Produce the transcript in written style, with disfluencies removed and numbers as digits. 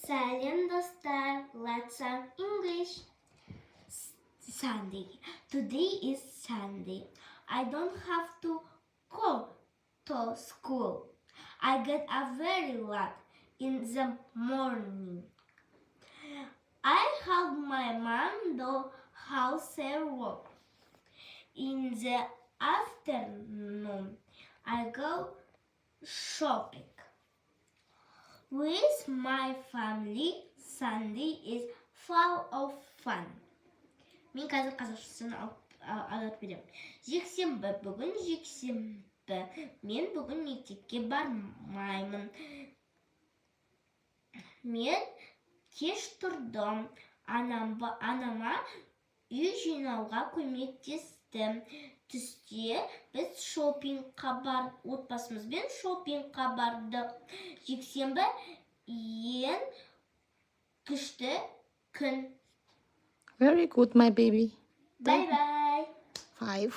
Сәлем достар, let's learn English. Sunday. Today is Sunday. I don't have to go to school. I get up very late in the morning. I help my mom do housework. In the afternoon, I go shopping. With my family, Sunday is full of fun. Мен қазір қазақшасын алып беремін. Жексенбі, бүгін жексенбі. Мен бүгін мектепке бармаймын. Мен кеш тұрдым. Анама үй жинауға көмектестім. Түсте біз отбасымызбен шопингқа бардық. Жексенбі ең күшті күн. Very good, my baby. Bye bye. 5.